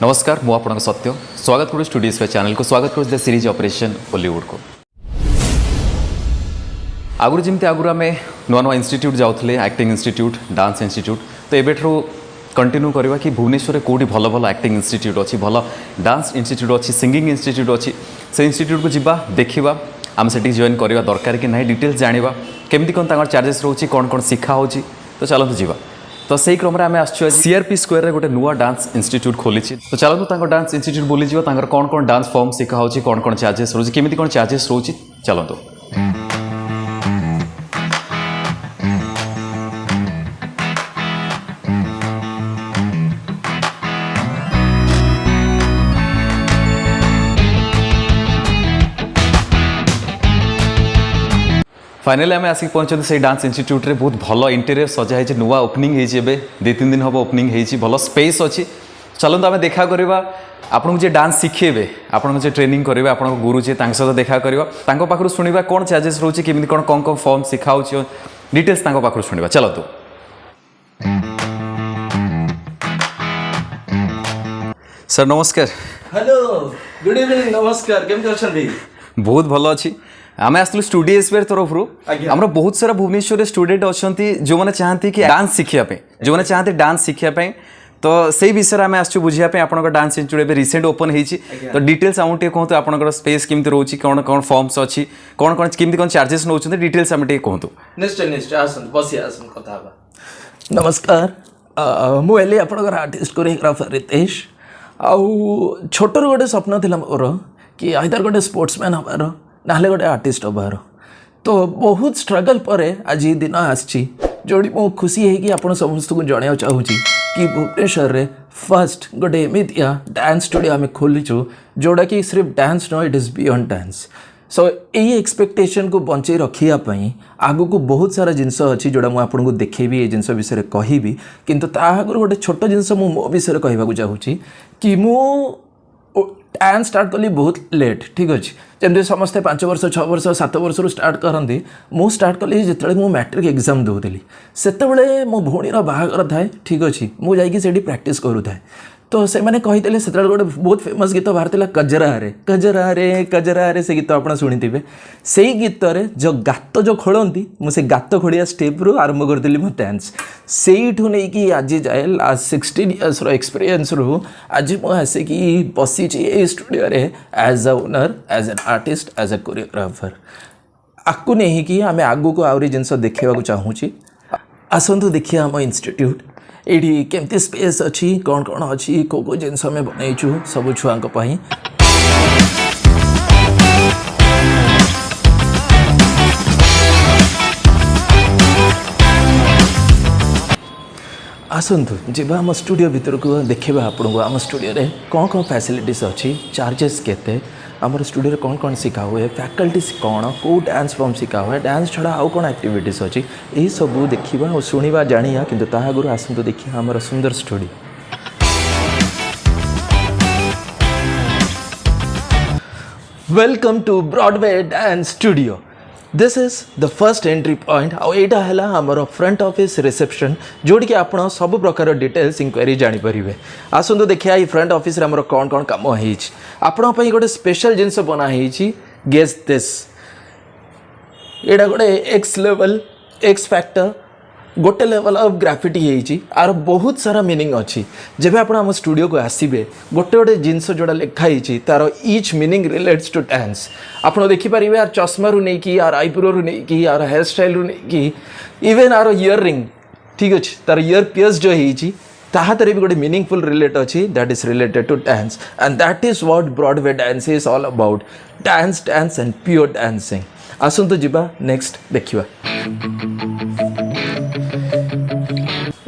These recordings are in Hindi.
नमस्कार मु आपन सत्य स्वागत करूँ स्टूडियोज पे चैनल को स्वागत करूँ सीरीज ऑपरेशन बॉलीवुड को। आगुरी जमी आगुरी आम नुआ नुआ इंस्टीट्यूट जाऊे एक्टिंग इंस्टीट्यूट डांस इंस्टीट्यूट तो एबेठू कंटिन्यू करवा कि भुवनेश्वर में कौटी भल भल एक्टिंग इंस्टीट्यूट अच्छी भल डांस इंस्टीट्यूट अच्छी सिंगिंग इंस्टीट्यूट अच्छी से इंस्टीट्यूट को जीवा देखा आम से जॉइन करवा दरकार कि ना डिटेल्स जाना केमती कौन चार्जेस रोचे कौन कौन शिखा हो तो चलते जीवा। तो सही क्रम में आम आसु सीआरपी स्क्वायर रे गोटे नुआ डांस इंस्टीट्यूट खोली तो चलते डांस इंस्टीट्यूट बुली जावा कौन कौन डांस फॉर्म शिखा हो कौन कौन चार्जेस रोचे केमती कौन चार्जेस रोचे चलते। फाइनली आम आसिक पहुँचते से डांस इंस्टीट्यूट रे बहुत भल इंटेरियर सजा है नुआ ओपनिंग होती 2-3 दिन हम ओपनिंग होती भल स्पेस अच्छी चलते आम देखा करवा आपन जे डांस शिखेबे आपन जे ट्रेनिंग करेंगे आप गुरु जे सहित देखा करवा पाखु शुणा कौन चार्जेस रोचे केमी कौन कौन कौन फॉर्म शिखा हो डिटेल्स पाखु शुणा चलतु। सर नमस्कार। हेलो गुड इवनिंग नमस्कार केमती अच्छी बहुत भल अच्छी आम आसलु स्टूडियो स्पेयर तरफ आम बहुत सारा भुवनेश्वर स्टूडेंट अच्छा जो मैंने चाहती कि डांस शिखापी जो मैंने चाहते डांस शिखापी तो से विषय आम आसु बुझापी आप डांस इंस्टीट्यूट रिसेंट ओपन होती तो डिटेल्स आमको कहतु आप स्पेस केमती रोचे कौन कौन फॉर्म्स अच्छी कौन कौन केमती कौन चार्जेस नौ डिटेल्स आम कहतु। निश्चय निश्चय आसन बस आसन कथा नमस्कार मुझे आप आर्टिस्ट कोरियोग्राफर रितेश आउ छोटर गोटे स्वप्न था मोर कि आइदर गोटे स्पोर्ट्समैन हबार ना गोटे आर्टिस्ट हबार तो बहुत स्ट्रगल पर आज दिन आसी जोड़ी मु खुशी है कि आप समस्त को जन चाहूँ कि भुवनेश्वर रे फर्स्ट गोटे एमतिया डांस स्टूडियो आम खोलीचु जोड़ा कि सिर्फ डांस न it is beyond dance so यही एक्सपेक्टेशन को बंचे रखापी आगु को बहुत सारा जिनस अच्छी जोड़ा मुझे देखेबी ये जिनस विषय कहबी किंतु आगुरी गोटे छोट जिनस मो विषय कहवाक चाहूँगी कि मु डांस स्टार्ट कली बहुत लेट ठीक अच्छे जमी समस्ते 5 वर्ष 6 वर्ष 7 वर्ष स्टार्ट करती मु स्टार्ट कली जिते मु मैट्रिक एग्जाम दूली से मो भौणीर बाहागर थाए ठीक अच्छे मुझे प्रैक्टिस करूए तो से मैंने कही से गोटे बहुत फेमस गीत बाहर कजरा रे कजरा रे कजरा रे से गीत आप शुणी से गीत रे जो गात जो खोलती मुझे गात खोलिया स्टेप रू आरंभ करी मो डांस से नहीं आज जाए लास्ट 16 इयर्स एक्सपीरियंस रू आज मुझे बसी स्टूडियो रे as a owner as an artist as a choreographer आपको नहीं कि आम आगू को आहरी जिनस देखा चाहूँ आसतु देखिए आम इंस्टीट्यूट ये केमती स्पेस अच्छी कौन कौन अच्छी को जिनस आम बनईचु सब छुआ आसतु जीवा आम स्टूडियो भीतर को देखा आपको आम स्टूडियो रे कौन कौन फैसिलिटीज अच्छी चार्जेस केते आमर स्टूडियो कौन कौन शिखा हुए फैकल्टीज कौन कौ डांस फॉर्म शिखा हुए डांस छड़ा आउ कौन एक्टिविटीज अच्छी यही सब देखा और शुणा जाना किंतु ता आगु आसतु देखिए आमर सुंदर studio. Welcome to Broadway dance studio this is the first entry point आईटा है आमर फ्रंट ऑफिस रिसेप्शन जोड़ी कि आप सब प्रकार डिटेल्स इंक्वायरी जानीपर आसतु देखिए ये फ्रंट ऑफिस रे आमर कौन कौन कम होपी गोटे स्पेशल जिनस बनाई गेस दिस एटा गोटे एक्स लेवल एक्स फैक्टर गोटे लेवल ऑफ ग्राफिटी होती आर बहुत सारा मीनिंग अच्छी जब आप आम स्टूडियो को आसबे गोटे गोटे जिनस जोड़ा लिखाई तार each meaning relates to dance आपड़ देखिपारे यार चश्मा रू नहीं कि यार आईब्रो रू नहीं कि यार हेयर स्टाइल रू नहीं कि इवेन आर इयर रिंग ठीक अच्छे तार इयर पियर्स जो होती ताहातर भी गोटे मीनिंगफुल रिलेट अच्छी that is related to dance and that is what Broadway dance is all about dance dance and pure dancing आसतु जीवा नेक्स्ट देखिवा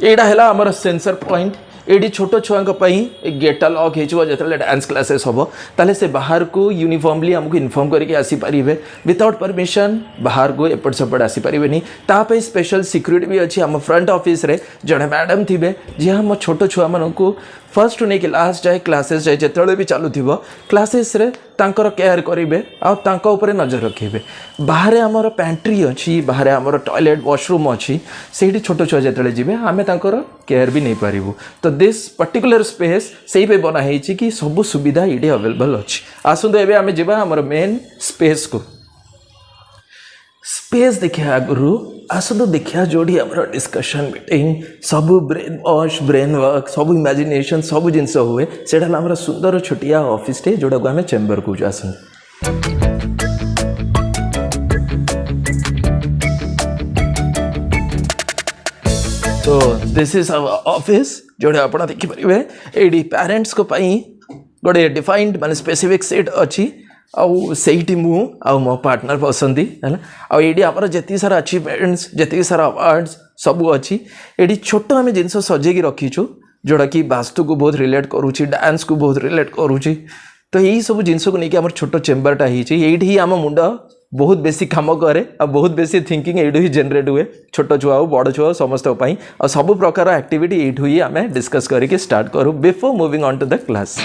एटा है आमर सेंसर पॉइंट ये छोट छुआ गेटा लॉक हो जो डांस क्लासेस हम ताले से बाहर को यूनिफॉर्मली आमको इनफॉर्म करके आसीपारे विदाउट परमिशन बाहर को एपट सेपट आसीपारे ताप स्पेशल सिक्यूरीटी भी अच्छी आम फ्रंट ऑफिस रे जड़े मैडम थे जी आम छोट छुआ मानू फर्स्ट टू नहीं लास्ट जाए क्लासेस जाए जिते भी चलुव क्लासेस रे तांकर केयर करेंगे आउे नजर रखेंगे बाहर आमर पैंट्री अच्छी बाहर आमर टॉयलेट वॉशरूम अच्छी से छोट छुआ जो जी आम केयर भी नहीं पारू तो दिस पर्टिकुलर स्पेस से बनाई कि सब सुविधा ये अवेलेबल अच्छी आसतु एवं आम जा आम मेन स्पेस को स्पेस देखा आगु आसतु देखा जोड़ी आम डिस्कशन मीटिंग सब ब्रेन वॉश ब्रेन वर्क सब इमेजिनेशन सब जिनस हुए से आम सुंदर छोटिया ऑफिस टे जोड़ा को आम चेम्बर को आसतु तो दिस इज आवर ऑफिस जोड़े आप देखिपारे ये पेरेंट्स को गोटे डिफाइंड माने स्पेसिफिक सीट अच्छी आउ से मो पार्टनर बसंती है आईडी आम जी सारा अचीवमेंट्स जी सारा अवार्ड्स सब अच्छी ये छोट आम जिन सजेगी रखीचु जोड़ा कि वास्तु को बहुत रिलेट करुच्ची डांस को बहुत रिलेट करुच्ची तो यही सब जिनस को लेकिन आम छोट चेम्बरटा ही आम मुंड बहुत बेसी काम करे आ बहुत बेसी थिंकिंग ये ही जनरेट हुए छोट छुआ हो बड़ छुआ समस्त आ सब प्रकार एक्टिविटी ये ही आम डिस्कस करके स्टार्ट करूँ before moving on to the class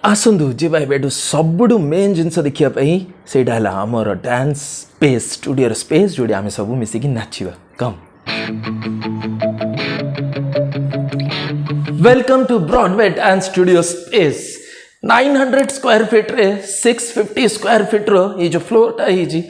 आसतु जीवा एवं सबुठू मेन जिनस देखापी से आमर डांस स्पेस स्टूडियो स्पेस जोड़ी आम सब मिसिकी नाचिबा come welcome to Broadway dance studio space 900 square feet रे 650 स्क्वायर फीट रो ये जो फ्लोरटा ये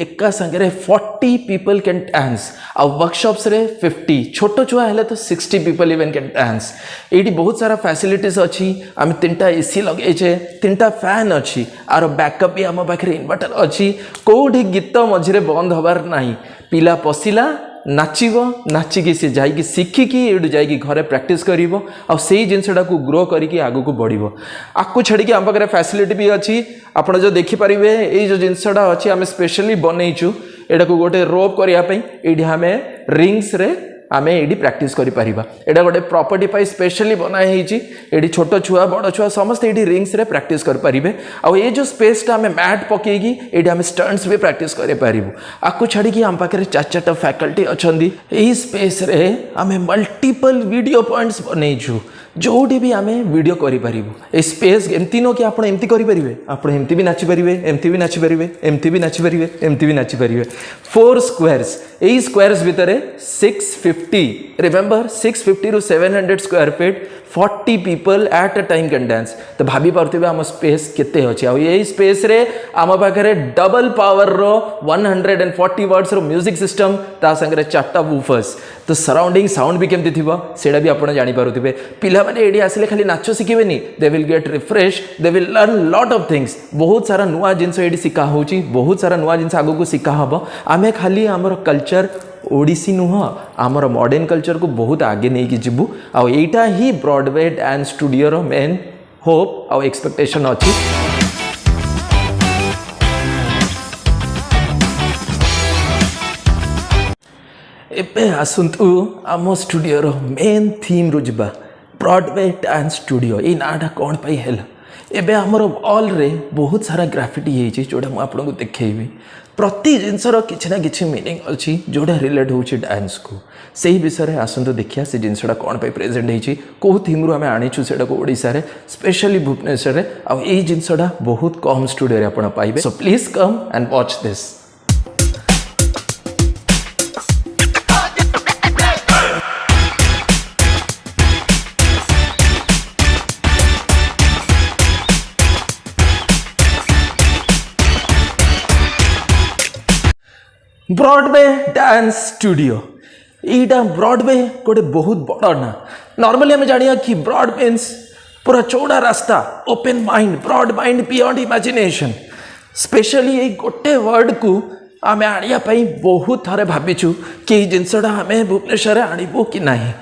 एका संगे 40 पीपल कैन डांस आ वर्कशॉप्स रे 50 छोट छुआ है तो 60 पीपल इवन कैन डांस ये बहुत सारा फैसिलिटीज अच्छी आम 3टा एसी लगे 3टा फैन अच्छी आर बैकअप भी आम पाखे इन्वर्टर अच्छी कौटी गीत मझे बंद हबार नहीं पिला पशिला नाचिबो नाचिकी सी जाइकी शिखिकी ये जाइकी घरे प्रैक्टिस करिवो आ सेही जिनसटा को ग्रो करिकी आगु को बढ़िबो आकु छाड़ी आम पाखे फैसिलिटी भी अच्छी आपण जो देखि परिबे ए जो जिनसटा अच्छी आम स्पेशली बनैचु एटा को गोटे रोप करिया पई एडी हमें रिंग्स रे आमे एडी प्रैक्टिस करि परिबा एटा गोटे प्रॉपर्टी पाई स्पेशली बना हेची एडी छोट छुआ बड़ छुआ समस्त एडी रिंग्स रे प्रैक्टिस कर परिबे आ ये जो स्पेस टा आमे मैट पकेगी एडी आमे स्टंट्स भी प्रैक्टिस करे परिबो आकु छाड़ी कि आम पाखे 4-4टा फैकल्टी अछंदी एही स्पेस रे आमे मल्टीपल वीडियो पॉइंट्स बनैछु जोटी भी आम वीडियो करें स्पेस एमती नो कि आप एमती करेंगे आप एमती भी नाचिपारे एमती भी नाचिपारे एमती भी नाचिपारे एमती भी नाचिपारे 4 स्क्वायर्स यही स्क्वायर्स भितर 650 रिमेंबर 650 रू 700 square feet 40 people at a time can dance तो भाभी पार्थे आम स्पेस केते अच्छी यही स्पेस रे आम पाखे डबल पावर रो 140 वाट्स रो म्यूजिक सिस्टम ता संगे 4टा वूफर्स तो सराउंडिंग साउंड भी केमती थिबो सेडा भी आपण जानि पारुथिबे पिला माने एडी आसिले खाली नाचो शिखिबेनी they will get refresh they will learn lot of things बहुत सारा नुआ जिनस एडी सिखा होची बहुत सारा नुआ जिनस आगु को सिखा हबो आमे खाली हमर कल्चर ओडिसी नुह आमर मॉडर्न कल्चर को बहुत आगे नहीं कि जीवु आईटा ही ब्रॉडवे डांस स्टूडियो रो मेन होप आ एक्सपेक्टेशन अच्छी एबे आसंतु आम स्टूडियो रो मेन थीम रो जिबा ब्रॉडवे डांस स्टूडियो ये नाटा कौन पाई है एबे हमर वॉल रे बहुत सारा ग्राफिटी है जोड़ा मुझे आपको देखी प्रति जिनसर किसी ना कि मीनिंग अच्छी जोड़ा रिलेट हो डांस को से ही विषय में आसतु देखिए से जिनसा कौन पे प्रेजेंट होती कौ थीम रू आम आनीचु से ओडिशा रे स्पेशली भुवनेश्वर रे आ ये जिनसा बहुत कम स्टूडियो रे आपण पाइबे so please come and watch this Broadway dance studio यहाँ ब्रॉडवे गोटे बहुत बड़ ना नॉर्मली आम जानिया कि ब्रॉड मीन्स पूरा चौड़ा रास्ता open mind broad mind beyond imagination specially ये गोटे वर्ड को आम आनिया बहुत थरे भाविचु कि जिनसटा आम भुवनेश्वर आणबू कि नहीं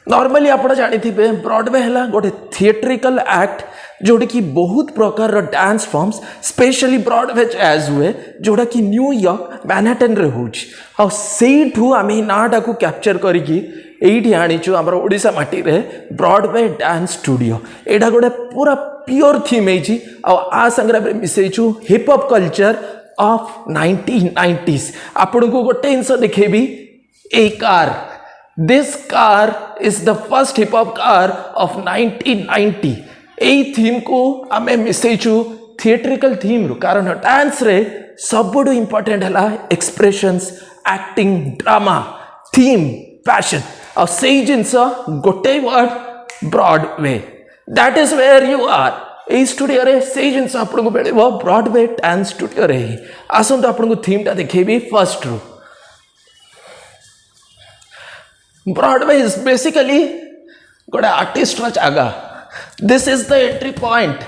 नॉर्मली आप जानी ब्रॉडवे है गोटे थिएट्रिकल एक्ट जोटा कि बहुत प्रकार dance forms specially Broadway jazz हुए जोटा कि न्यूयॉर्क मैनहट्टन रे होची सेठू आम नाटा को कैप्चर करके ये आनीचु आम ओडिशा माटी रे ब्रॉडवे डांस स्टूडियो यहाँ गोटे पूरा प्योर थीम है आ संग्राम मिसैचु hip hop culture of 1990s आपण को गोटे जिनस देखेबी ए car this car is the first hip hop car of 1990 ए थीम को आमे मिसैचु थिएट्रिकल थीम रु कारण डांस रे सबुठु इंपोर्टेंट हला expressions acting drama theme passion और सही जिनस गोटे word Broadway that is where you are ए स्टूडियो रे सही जिनस आपको मिले ब्रॉडवे डांस स्टूडियो रे आसतु आपको थीम टा देखेबी फर्स्ट रु ब्रॉडवे इज बेसिकली गोटे आर्टिस्ट जगह this is the entry point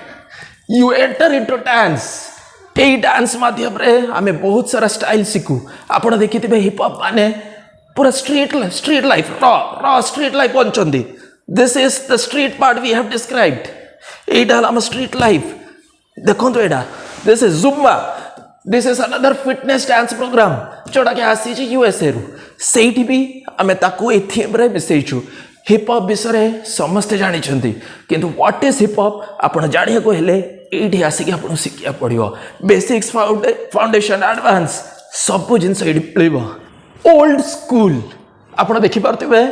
you enter into dance यही डांस माध्यम रे आमे बहुत सारा स्टाइल शिखु आपड़ देखिथे हिप हॉप माने पूरा street life raw street life बनचंदी this is the street part we have described एटा हम स्ट्रीट लाइफ देखो एटा this is Zumba this is another fitness dance program जोड़ा के आसी यूएसए रु सेठी भी आमे ताको ए थीम रे मिसैछु हिप हॉप विषय समस्ते जानी किंतु व्हाट इज हिप हॉप आपण जानिया को हेले एठी आसिक आपण शिखिया पड़ियो बेसिक्स फाउंडेशन एडवांस सब जिनस एठी मिलिबो ओल्ड स्कूल आपण देखि पारथिबे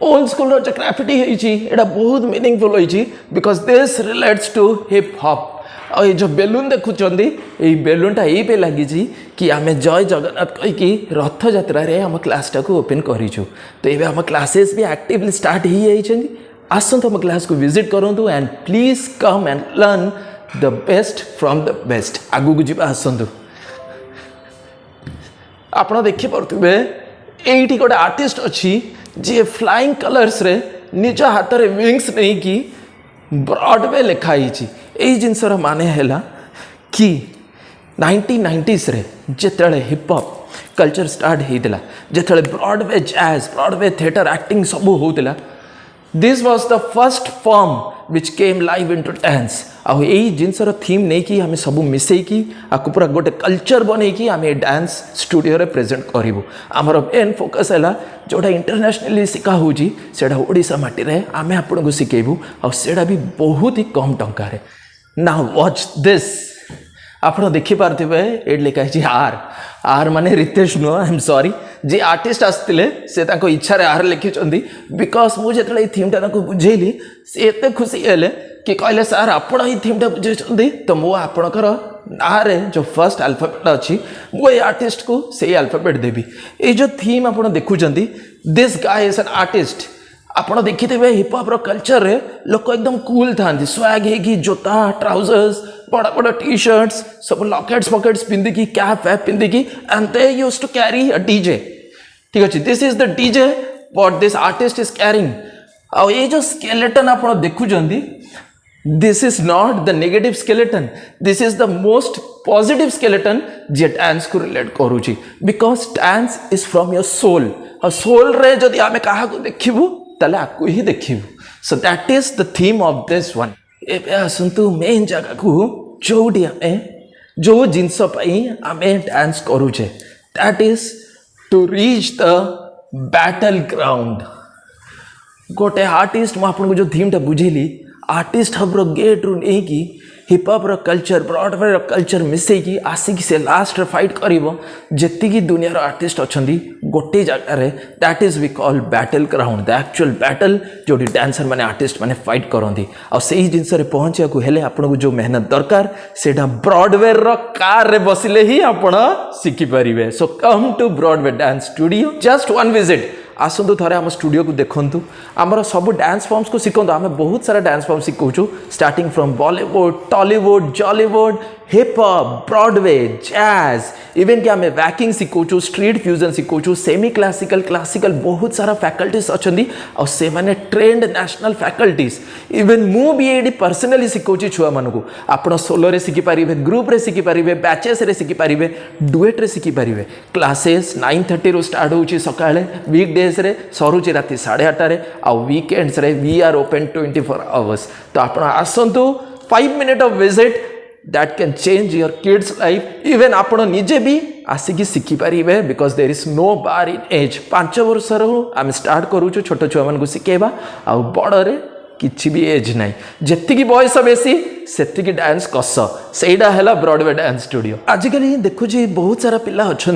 ओल्ड स्कूल रो ग्राफिटी हेची एटा बहुत मीनिंगफुल होईची because this relates to hip hop और ये जो बेलून देखुंट ये बेलूनटा ये लगी कि आम जय जगन्नाथ कहीकि रथ यात्रा रे आम क्लासटा को ओपन करूँ तो ये आम क्लासेस भी एक्टिवली स्टार्ट हो जाइए आसतु आम क्लास को विजिट करूँ and please come and learn the best from the best आगू को जी आसतु आप देखिपे ये गोटे आर्टिस्ट अच्छी जी फ्लाइंग कलर्स रे निज हाथ में विंग्स नहीं कि ब्रॉडवे लिखाई यही जिनसर माने हैला कि 1990s रे जिते हिप हॉप कल्चर स्टार्ट होता जिते Broadway jazz Broadway theatre acting सब होता this was the first form which came live into dance आउ यही जिनसर थीम नहीं कि आम सब मिसेकी आपको पूरा गोटे कल्चर बनईकी आम डांस स्टूडियो रे प्रेजेंट करूँ आमर मेन फोकस है जोटा इंटरनेशनली शिखा होटा ओडिशा माटी रे आम आपन को शिखेबू आउटा भी बहुत ही कम टंकार नाउ वॉच दिस आप देखिपारे ये लिखाई आर आर माने रितेश नुह आई एम सॉरी जी आर्टिस्ट आसते से इच्छा आर लिखिं बिकज मुझे थीमटा बुझेली सी एत खुशी है कि कहले सार आपण ही थीमटा बुझे तो मु आपणकर ना जो फर्स्ट अल्फाबेट अच्छी मुझे आर्टिस्ट को से अल्फाबेट देवी ये जो थीम आप देखुं this guy is an artist आपड़ देखिथे हिप हॉप कल्चर रे लोक एकदम कूल था स्वैग है जोता ट्राउजर्स बड़ा बड़ा टी शर्ट्स सब लॉकेट्स पॉकेट्स पिंधिकी कैप वैप पिंधिकी and they used to carry a DJ ठीक अच्छे this is the DJ what this artist is carrying और ये जो स्केलेटन आप देखुं this is not the negative skeleton this is the most positive skeleton जे डांस को रिलेट करुच्ची because dance is from your soul और सोल रे जदि आमे काहा को देखिबू ताले आपको ही देखिबू so that is the theme of this one एबे आसंतु मेन जगह को जोडी आमे जो जिनस पई आमे डांस करूचे that is to reach the battle ground गोटे आर्टिस्ट मु आपन को जो थीमटा बुझेली आर्टिस्ट हब्र गेट रु नहीं कि hip hop culture Broadway culture मिसेकी आसिक से लास्ट फाइट करिवो जेतिकी दुनिया आर्टिस्ट अच्छा गोटे जगार that is we call battle ground the actual battle जो डांसर माने आर्टिस्ट माने फाइट करती आ से जिनस पहुँचा हेले आपको जो मेहनत दरकार से ब्रॉडवे कार रे बसिले ही आप शिखिपारे so come to Broadway dance studio just one visit आसतु थे आम स्टूडियो को देखूँ आमर सब डांस फॉर्म्स को शिखु आम बहुत सारा डांस फॉर्म शिखु starting from Bollywood Tollywood Jollywood hip hop Broadway jazz even कि आम वैकिंग शिखु स्ट्रीट फ्यूजन शिखु सेमी क्लासिकल क्लासिकल बहुत सारा फैकल्टीज अच्छा से माने ट्रेंड नेशनल फैकल्टीज इवेन मु भी ये पर्सनली शिखुची छुआ मानू आप सोलो रे शिखिपारे ग्रुप रे शिखिपारे बैचेस रे शिखिपारे डुएट रे शिखिपारे क्लासेस 9:30 रु स्टार्ट होची सकाळे वीक डेज रे सरुची राति 8:30 आ वीकेंड्स रे वी आर ओपन 24 आवर्स तो आप आसतु 5 minute of visit that can change your kids life even आपण निजे भी आसिकी शिखिपारे because there is no bar in age 5 वर्ष आम स्टार्ट करूँ छोट छुआ मान शिखेबा आ बड़े किसी भी एज ना जी बयस बेसी से डांस कस सेटा है ब्रॉडवे डांस स्टूडियो। आजिकल देखुची बहुत सारा पिला अच्छा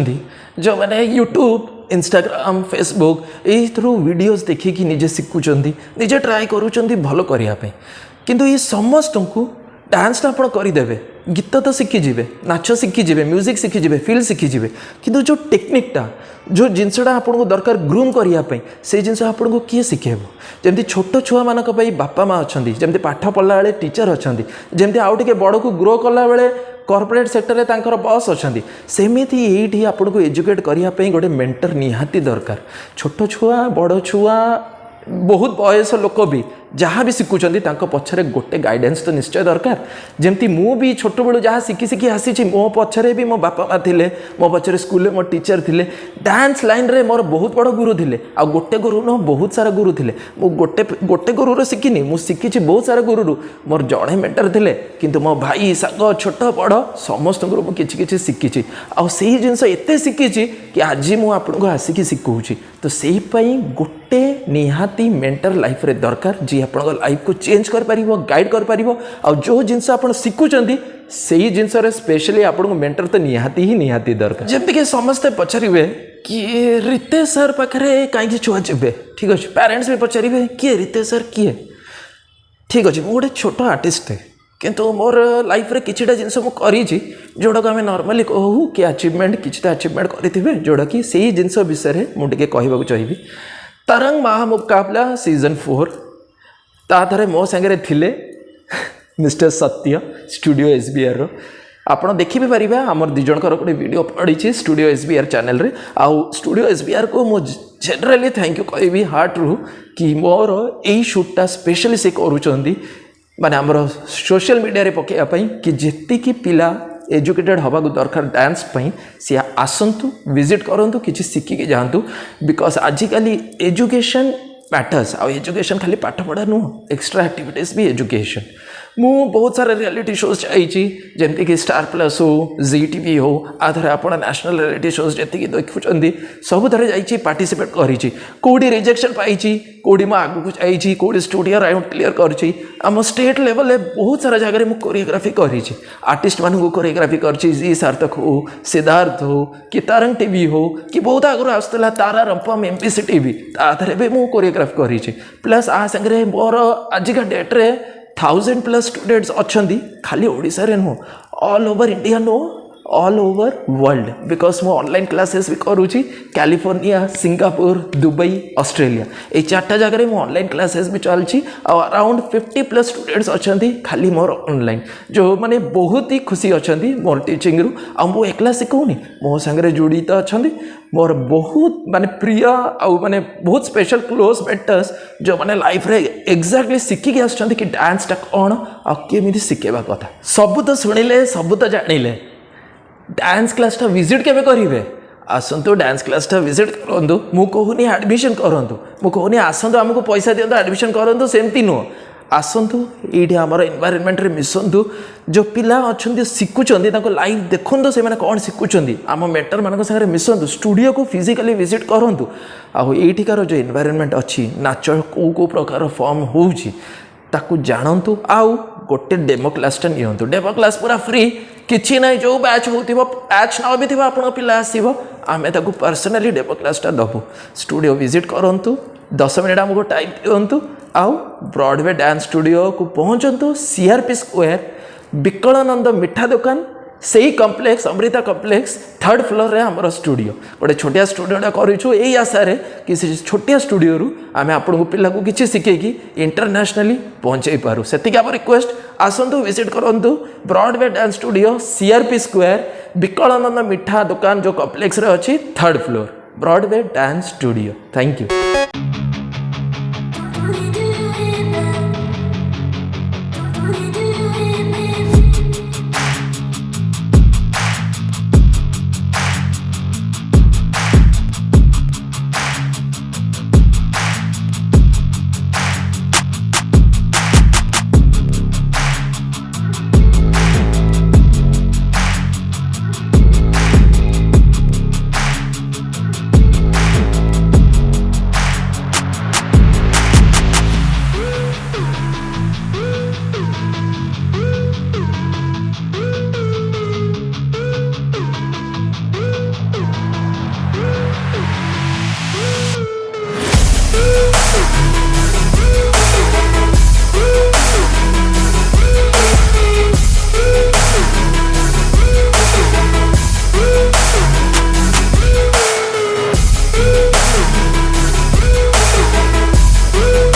जो मैंने यूट्यूब इंस्टाग्राम फेसबुक ये थ्रू वीडियोस देखिकी निजे शिखुंट निजे ट्राए करुँच भल करने किंतु ये समस्त को डांसटा आप करदे गीत तो शिखिजे नाच शिखिजे म्यूजिक शिखिजे फिल शिखिजे किंतु जो टेक्निकटा जो जिनसटा आपको दरकार ग्रूम करने से जिन आपको किए शिखेब जमी छोट छुआ मान बापा माँ अच्छा जमी पाठ पढ़ला बेले टीचर अच्छा जमी आउ टे बड़ को ग्रो कला बेले कॉर्पोरेट सेक्टर में तांकर बॉस अच्छा सेमती ये आपको एजुकेट करने गोटे मेंटर निहाती दरकार छोट छुआ बड़ छुआ बहुत बयस लोक भी जहाँ भी शिखुंट पछरे गोटे गाइडेंस तो निश्चय दरकार जमती मु भी छोट बड़ू जहाँ शिखी शिखी आसी मो पछरे भी मो बापा माँ थे मो पछरे स्कूल मो टीचर थे डांस लाइन रे मोर बहुत बड़ गुरु थे आ गोटे गुरु न बहुत सारा गुरु थे गोटे गोटे गुरु शिखिनी मु शिखी बहुत सारा गुरु मोर जड़े मेंटर थे किंतु मो भाई साग छोट बड़ समस्त किसी शिखी आ जिनस एत शिखी कि आज मुझे आसिक शिखौची तो से गोटे निहाती मेंटर लाइफ रे दरकार जी आप लाइफ को चेंज कर पारिबो गाइड कर पारिबो आ जो जिनस आप शिखुंट से ही जिनस स्पेशली आपको मेंटर तो निहाती दरकार जमती कि समस्ते पचारे कि रितेश सर पाखे कहीं छुआ जीवे ठीक अच्छे पेरेंट्स भी पचारे किए रितेश सर किए ठीक अच्छे मुझे गोटे छोट आर्टिस्ट थे किंतु मोर लाइफ रे किछिटा जिनस मुझे जोड़ा आम नॉर्मली कहूँ कि अचिवमेंट किछिटा अचिवमेंट करेंगे जोड़ा कि से जिनस विषय मुझे कहवाक चाहिए तरंग महामुकाबला सीजन 4 ताधरे मो सांगे थिले मिस्टर सत्य स्टूडियो SBR रो आपड़ देखी भी पारे आमर दिज गोटे वीडियो पड़ी स्टूडियो SBR चैनल रे आउ स्टूडियो SBR को मो जेनराली थैंक यू कहि हार्ट रू कि मोर यही शूटा स्पेशली से करूँ माने आमर सोशल मीडिया रे पकेयापाई कि जेतिकी पिला एजुकेटेड हवा दरकार डांस सी आसतु विजिट करंतु किसी शिखिकी जातु बिकॉज आजिकली एजुकेशन मैटर्स आ एजुकेशन खाली पाठ पढ़ा नुह एक्स्ट्रा एक्टिविटीज भी एजुकेशन मु बहुत सारा रियलिटी शोज चाहिए जमती कि स्टार प्लस हो ZTV हो आधर आप नेशनल रियलिटी शोज जी देखुं सबुधरे जाइए पार्टिसिपेट करी कौटी रिजेक्शन पाई कौटी मो आगू जाइए कौटी स्टूडियो राउंड क्लीयर करम स्टेट लेवल में बहुत सारा जगह मुझे कोरियोग्राफी करी आर्टिस्ट मानू कोरियोग्राफी कर सार्थक हो सिद्धार्थ हो कि तरंग टीवी हो कि बहुत आगुरी आसूला तारा रंपम MPC TV ताधरे भी मुझे कोरियोग्राफी करी प्लस आ संगे मोर आजिका डेट्रे 1000+ स्टूडेंट्स अच्छा खाली ओडिशा रे नुह ऑल ओवर इंडिया नुह ऑल ओवर वर्ल्ड बिकॉज मो ऑनलाइन क्लासेस भी करुँची कैलिफोर्निया सिंगापुर दुबई ऑस्ट्रेलिया ये 4टा जगह मो ऑनलाइन क्लासेस भी चलती अराउंड 50+ स्टूडेंट्स अच्छा खाली मोर ऑनलाइन जो माने बहुत ही खुशी अच्छा मोर टीचिंग रु आ मो एकला शिखौनी मो संगे जुड़ित अच्छा मोर बहुत माने प्रिय आउ माने बहुत स्पेशल क्लोज मेंटर्स जो माने लाइफ रे एग्जैक्टली शिखिकी आछंती कि डांसटा कौन आ केमिति शिखेबा कथा सब तो सुनिले सब तो जानिले डांस क्लासटा विजिट केबे करिवे आसंतु डांस क्लासटा विजिट करंतु मु कहूनी एडमिशन करंतु मु कहूनी आसंतु हमको पैसा दियंतु एडमिशन करंतु सेमती नो आसंतु ये आमर एनवायरनमेंट रे मिसंतु जो पिला अच्छा शिखुंट लाइव देखु से कौन शिखुंट आम मेंटर मान सागर मिसंतु स्टूडियो को फिजिकली विजिट करूँ आईठिकार जो एनवायरनमेंट अच्छी नाच कौ प्रकार फॉर्म होउची ताकू जानतु आउ गोटे डेमो क्लासटा नियंतु डेमो क्लास पूरा फ्री किछि ना जो बैच होतिबो बैच न भी थिबा आपण पिला आसीबो आमे ताकू पर्सनली डेमो क्लासटा दबु स्टूडियो विजिट करंतु 10 मिनिट हमको टाइम दियंतु आउ ब्रॉडवे डांस स्टूडियो को पहुंचंतु CRP स्क्वायर विकलानंद मिठा दुकान से ही complex Amrita complex 3rd floor रे हमर स्टूडियो गोटे छोटिया स्टूडियोटा करूँ यही आशा रे कि से छोटिया स्टूडियो रु आमे आपन पिला को किछि सिखेकी इंटरनेशनली पहुंचाई पारू सेतिक आम रिक्वेस्ट आसंतु विजिट करंतु Broadway dance studio CRP square Vikalananda मिठा दुकान जो कॉम्प्लेक्स रे अछि 3rd floor Broadway dance studio thank you.